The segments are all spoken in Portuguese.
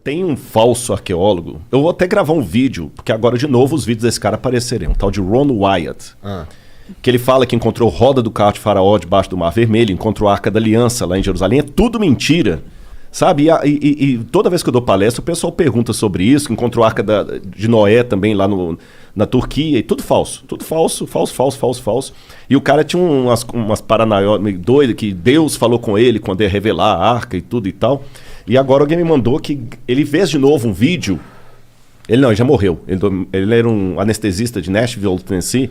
tem um falso arqueólogo. Eu vou até gravar um vídeo, porque agora de novo os vídeos desse cara aparecerem. Um tal de Ron Wyatt. Que ele fala que encontrou roda do carro de Faraó debaixo do Mar Vermelho, encontrou a Arca da Aliança lá em Jerusalém. É tudo mentira. Sabe? E toda vez que eu dou palestra, o pessoal pergunta sobre isso, que encontrou a Arca de Noé também lá na Turquia, e tudo falso. Tudo falso, falso. E o cara tinha umas paranoias meio doidas, que Deus falou com ele quando ia revelar a Arca e tudo e tal. E agora alguém me mandou que ele fez de novo um vídeo. Ele já morreu. Ele era um anestesista de Nashville, Tennessee.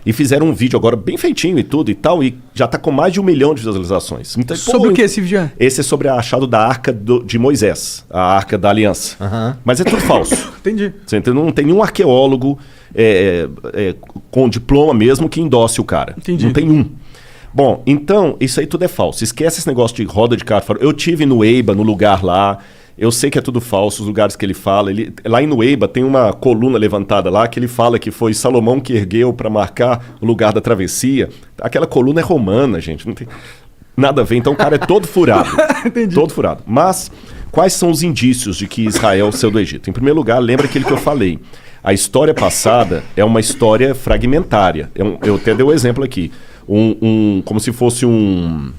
E fizeram um vídeo agora bem feitinho e tudo e tal. E já tá com mais de 1 milhão de visualizações. Então, sobre o que esse vídeo é? Esse é sobre a achado da Arca de Moisés. A Arca da Aliança. Mas é tudo falso. Entendi. Você entendeu? Não tem nenhum arqueólogo com diploma mesmo que endosse o cara. Entendi. Não tem um. Bom, então, isso aí tudo é falso. Esquece esse negócio de roda de carro. Eu tive no Eiba, no lugar lá. Eu sei que é tudo falso, os lugares que ele fala. Lá em Nueiba tem uma coluna levantada lá que ele fala que foi Salomão que ergueu para marcar o lugar da travessia. Aquela coluna é romana, gente. Não tem nada a ver. Então o cara é todo furado. Entendi. Todo furado. Mas quais são os indícios de que Israel saiu do Egito? Em primeiro lugar, lembra aquilo que eu falei. A história passada é uma história fragmentária. Eu até dei o exemplo aqui. Como se fosse um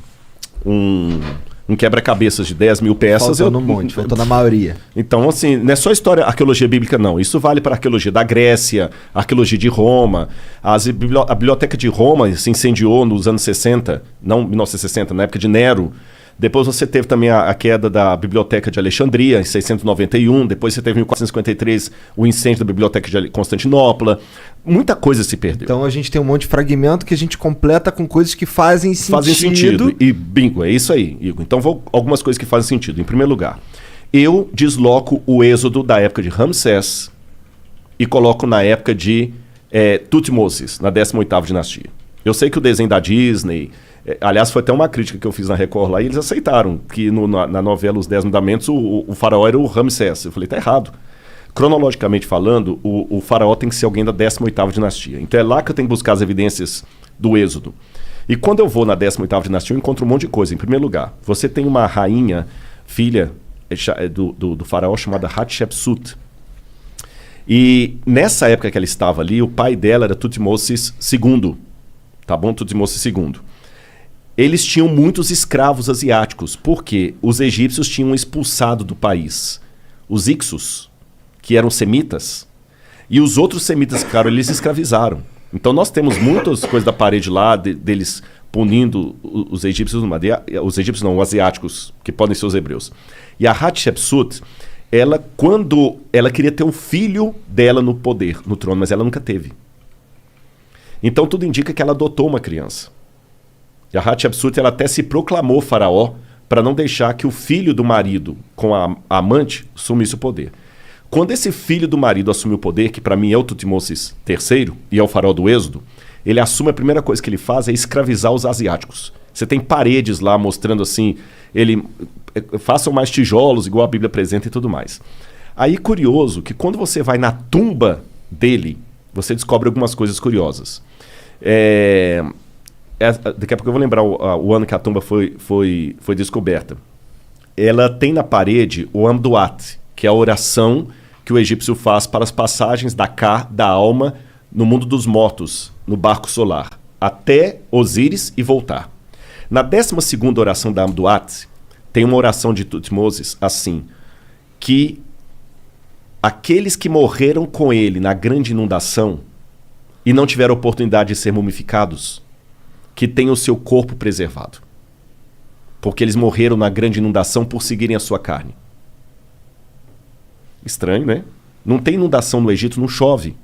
quebra-cabeças de 10 mil peças. Faltou no monte, faltou na maioria. Então, assim, não é só história, arqueologia bíblica, não. Isso vale para a arqueologia da Grécia, arqueologia de Roma. A biblioteca de Roma se incendiou nos anos 60, não 1960, na época de Nero. Depois você teve também a queda da Biblioteca de Alexandria, em 691. Depois você teve em 1453 o incêndio da Biblioteca de Constantinopla. Muita coisa se perdeu. Então a gente tem um monte de fragmento que a gente completa com coisas que fazem sentido. Fazem sentido. E bingo, é isso aí, Igor. Então algumas coisas que fazem sentido. Em primeiro lugar, eu desloco o êxodo da época de Ramsés e coloco na época de Tutmosis, na 18ª dinastia. Eu sei que o desenho da Disney... aliás, foi até uma crítica que eu fiz na Record lá e eles aceitaram que na novela Os 10 Mandamentos o faraó era o Ramsés. Eu falei, tá errado. Cronologicamente falando, o faraó tem que ser alguém da 18ª dinastia. Então é lá que eu tenho que buscar as evidências do êxodo. E quando eu vou na 18ª dinastia, eu encontro um monte de coisa. Em primeiro lugar, você tem uma rainha, filha do faraó, chamada Hatshepsut. E nessa época que ela estava ali, o pai dela era Tutmosis II. Tá bom? Tutmosis II. Eles tinham muitos escravos asiáticos, porque os egípcios tinham expulsado do país os Ixos, que eram semitas, e os outros semitas que ficaram, eles escravizaram. Então nós temos muitas coisas da parede lá, deles punindo os egípcios, os egípcios não, os asiáticos, que podem ser os hebreus. E a Hatshepsut, quando ela queria ter um filho dela no poder, no trono, mas ela nunca teve. Então tudo indica que ela adotou uma criança. E a Hatshepsut, ela até se proclamou faraó para não deixar que o filho do marido com a amante assumisse o poder. Quando esse filho do marido assumiu o poder, que para mim é o Tutmosis III e é o faraó do Êxodo, ele assume, a primeira coisa que ele faz é escravizar os asiáticos. Você tem paredes lá mostrando assim, façam mais tijolos, igual a Bíblia apresenta e tudo mais. Aí, curioso, que quando você vai na tumba dele, você descobre algumas coisas curiosas. Daqui a pouco eu vou lembrar o ano que a tumba foi descoberta. Ela tem na parede o Amduat, que é a oração que o egípcio faz para as passagens da alma no mundo dos mortos, no barco solar, até Osíris e voltar. Na 12ª oração da Amduat, tem uma oração de Tutmosis assim, que aqueles que morreram com ele na grande inundação e não tiveram oportunidade de ser mumificados, que tenham o seu corpo preservado. Porque eles morreram na grande inundação por seguirem a sua carne. Estranho, né? Não tem inundação no Egito, não chove.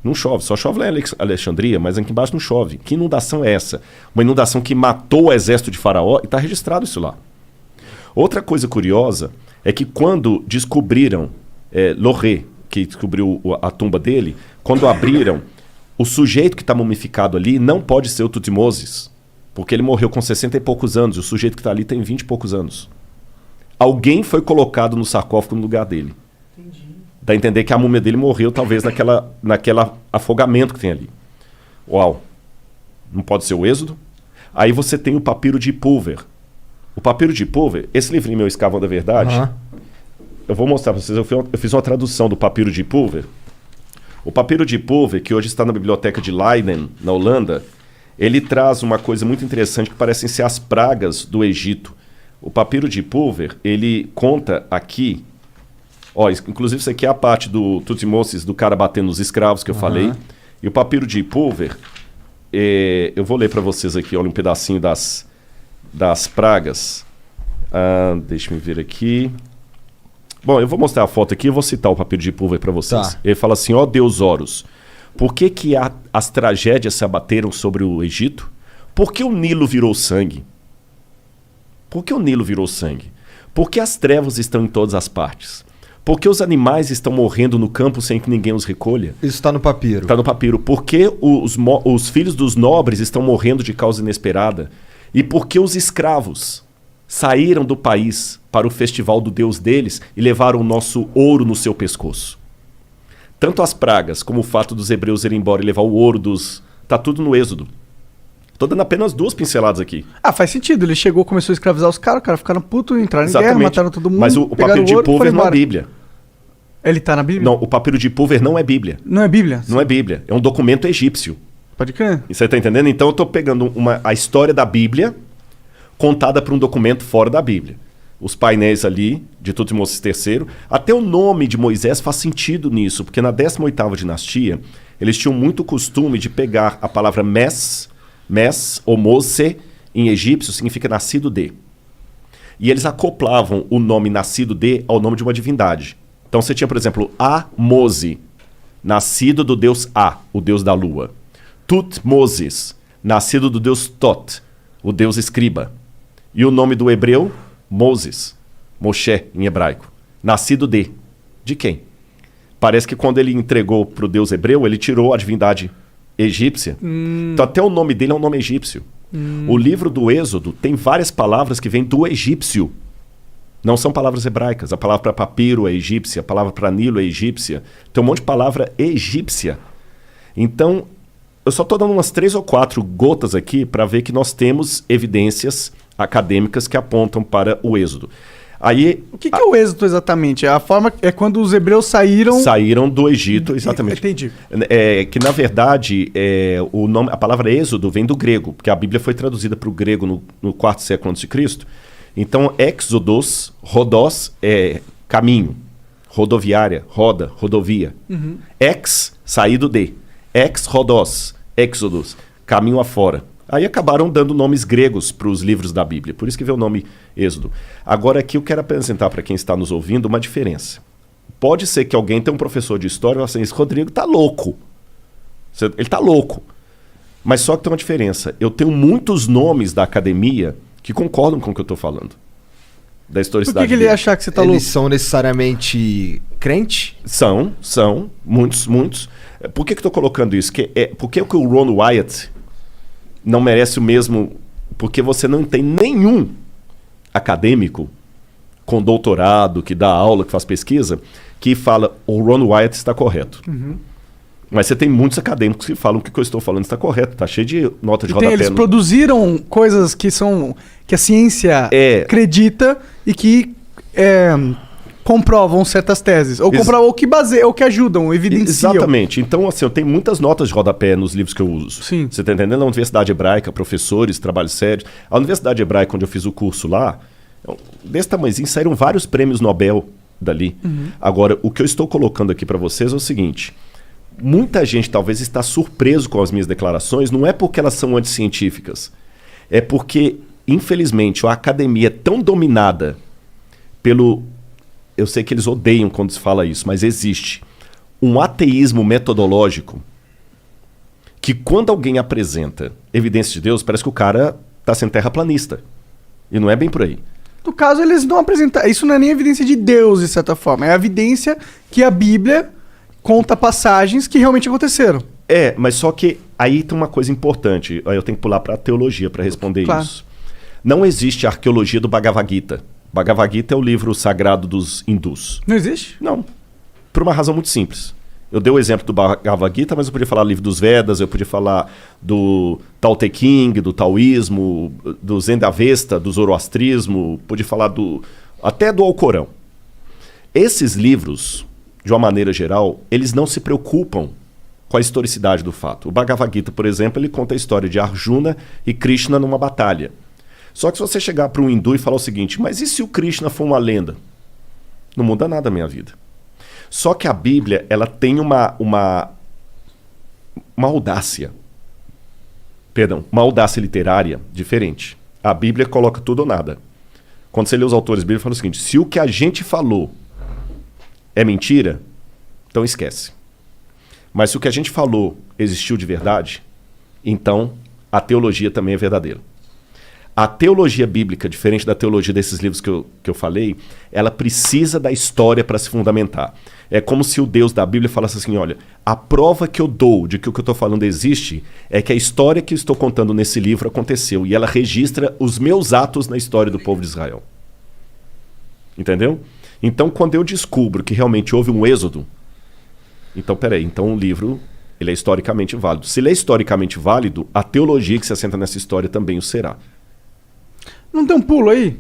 Não chove, só chove lá em Alexandria, mas aqui embaixo não chove. Que inundação é essa? Uma inundação que matou o exército de Faraó e está registrado isso lá. Outra coisa curiosa é que quando descobriram Loré, que descobriu a tumba dele, quando abriram, o sujeito que está mumificado ali não pode ser o Tutmosis, porque ele morreu com 60 e poucos anos, e o sujeito que está ali tem 20 e poucos anos. Alguém foi colocado no sarcófago no lugar dele. Entendi. Dá a entender que a múmia dele morreu talvez naquela afogamento que tem ali. Uau! Não pode ser o Êxodo? Aí você tem o papiro de Pulver. O papiro de Pulver, esse livrinho meu, Escavão da Verdade, eu vou mostrar para vocês. Eu fiz uma tradução do papiro de Pulver. O papiro de Pulver, que hoje está na biblioteca de Leiden, na Holanda, ele traz uma coisa muito interessante que parecem ser as pragas do Egito. O papiro de Pulver, ele conta aqui... Ó, inclusive isso aqui é a parte do Tutmosis, do cara batendo nos escravos que eu falei. E o papiro de Pulver, eu vou ler para vocês aqui, olha, um pedacinho das pragas. Deixa eu ver aqui. Bom, eu vou mostrar a foto aqui e vou citar o papiro de Pulver para vocês. Tá. Ele fala assim, ó Deus Horus, por que as tragédias se abateram sobre o Egito? Por que o Nilo virou sangue? Por que o Nilo virou sangue? Por que as trevas estão em todas as partes? Por que os animais estão morrendo no campo sem que ninguém os recolha? Isso está no papiro. Está no papiro. Por que os filhos dos nobres estão morrendo de causa inesperada? E por que os escravos saíram do país para o festival do Deus deles e levaram o nosso ouro no seu pescoço? Tanto as pragas como o fato dos hebreus irem embora e levar o ouro dos... Está tudo no Êxodo. Estou dando apenas 2 pinceladas aqui. Faz sentido. Ele chegou, começou a escravizar os caras ficaram putos, entraram em Exatamente. guerra, mataram todo mundo. Mas o papiro de Pulver não é Bíblia. Ele tá na Bíblia? Não, o papiro de Pulver não é Bíblia. Não é Bíblia? Não é Bíblia. É um documento egípcio. Pode crer. E você está entendendo? Então eu estou pegando a história da Bíblia contada por um documento fora da Bíblia. Os painéis ali de Tutmosis III. Até o nome de Moisés faz sentido nisso, porque na 18ª dinastia eles tinham muito costume de pegar a palavra Mes ou Mose, em egípcio, significa nascido de. E eles acoplavam o nome nascido de ao nome de uma divindade. Então você tinha, por exemplo, Mose, nascido do deus A, o deus da lua. Tutmosis, nascido do deus Tot, o deus escriba. E o nome do hebreu, Moses, Moshe em hebraico. Nascido de. De quem? Parece que quando ele entregou para o deus hebreu, ele tirou a divindade egípcia. Então até o nome dele é um nome egípcio. O livro do Êxodo tem várias palavras que vêm do egípcio. Não são palavras hebraicas. A palavra para papiro é egípcia, a palavra para Nilo é egípcia. Tem um monte de palavra egípcia. Então, eu só estou dando umas 3 ou 4 gotas aqui para ver que nós temos evidências acadêmicas que apontam para o Êxodo. Aí, o que é o Êxodo exatamente? A forma é quando os hebreus saíram do Egito, exatamente. Entendi. Que na verdade a palavra Êxodo vem do grego, porque a Bíblia foi traduzida para o grego no 4º século a.C. Então, Exodos, Rodós é caminho, rodoviária, roda, rodovia. Ex, saído de. Ex-Rodós, Exodus, caminho afora. Aí acabaram dando nomes gregos para os livros da Bíblia. Por isso que veio o nome Êxodo. Agora aqui eu quero apresentar para quem está nos ouvindo uma diferença. Pode ser que alguém tenha um professor de história e fale assim, esse Rodrigo está louco. Ele está louco. Mas só que tem uma diferença. Eu tenho muitos nomes da academia que concordam com o que eu estou falando. Da historicidade. Por que ele ia achar que você está louco? Eles são necessariamente crente? São. Muitos. Por que eu estou colocando isso? Por que o Ron Wyatt não merece o mesmo... Porque você não tem nenhum acadêmico com doutorado, que dá aula, que faz pesquisa, que fala o Ron Wyatt está correto. Mas você tem muitos acadêmicos que falam que o que eu estou falando está correto. Está cheio de nota de rodapé. Eles produziram coisas que a ciência acredita e que comprovam certas teses. Ou comprovam, ou que ajudam, evidenciam. Exatamente. Então, assim, eu tenho muitas notas de rodapé nos livros que eu uso. Sim. Você está entendendo? Na Universidade Hebraica, professores, trabalhos sérios. A Universidade Hebraica, onde eu fiz o curso lá, desse tamanhozinho, saíram vários prêmios Nobel dali. Agora, o que eu estou colocando aqui para vocês é o seguinte. Muita gente talvez está surpreso com as minhas declarações, não é porque elas são anticientíficas. É porque, infelizmente, a academia é tão dominada pelo... Eu sei que eles odeiam quando se fala isso, mas existe um ateísmo metodológico que quando alguém apresenta evidência de Deus, parece que o cara está sendo terraplanista. E não é bem por aí. No caso, eles não apresentam... Isso não é nem evidência de Deus, de certa forma. É a evidência que a Bíblia conta passagens que realmente aconteceram. Mas só que aí tem uma coisa importante. Aí eu tenho que pular para a teologia para responder isso. Não existe a arqueologia do Bhagavad Gita. Bhagavad Gita é o livro sagrado dos hindus. Não existe? Não. Por uma razão muito simples. Eu dei o exemplo do Bhagavad Gita, mas eu podia falar do livro dos Vedas, eu podia falar do Tao Te Ching, do taoísmo, do Zen da Avesta, do zoroastrismo, podia falar até do Alcorão. Esses livros, de uma maneira geral, eles não se preocupam com a historicidade do fato. O Bhagavad Gita, por exemplo, ele conta a história de Arjuna e Krishna numa batalha. Só que se você chegar para um hindu e falar o seguinte, mas e se o Krishna for uma lenda? Não muda nada a minha vida. Só que a Bíblia, ela tem uma audácia. Perdão, uma audácia literária diferente. A Bíblia coloca tudo ou nada. Quando você lê os autores bíblicos, fala o seguinte, se o que a gente falou é mentira, então esquece. Mas se o que a gente falou existiu de verdade, então a teologia também é verdadeira. A teologia bíblica, diferente da teologia desses livros que eu falei, ela precisa da história para se fundamentar. É como se o Deus da Bíblia falasse assim, olha, a prova que eu dou de que o que eu estou falando existe é que a história que eu estou contando nesse livro aconteceu e ela registra os meus atos na história do povo de Israel. Entendeu? Então, quando eu descubro que realmente houve um êxodo, então, peraí, então o livro ele é historicamente válido. Se ele é historicamente válido, a teologia que se assenta nessa história também o será. Não tem um pulo aí?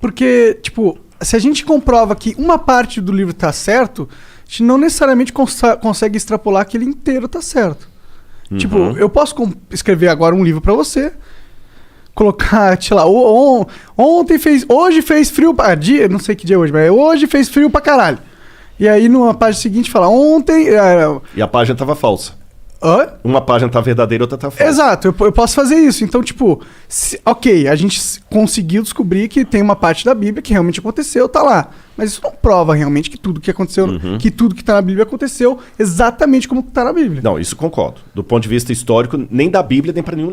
Porque, tipo, se a gente comprova que uma parte do livro tá certo, a gente não necessariamente consegue extrapolar que ele inteiro tá certo. Uhum. Tipo, eu posso escrever agora um livro pra você, colocar, sei lá, hoje fez frio não sei que dia é hoje, mas hoje fez frio pra caralho. E aí numa página seguinte fala, ontem... E a página tava falsa. Hã? Uma página tá verdadeira, outra tá falsa. Exato, eu posso fazer isso. Então, tipo, ok, a gente conseguiu descobrir que tem uma parte da Bíblia que realmente aconteceu, tá lá. Mas isso não prova realmente que tudo que aconteceu, que tudo que tá na Bíblia aconteceu exatamente como tá na Bíblia. Não, isso concordo. Do ponto de vista histórico, nem da Bíblia, nem para nenhum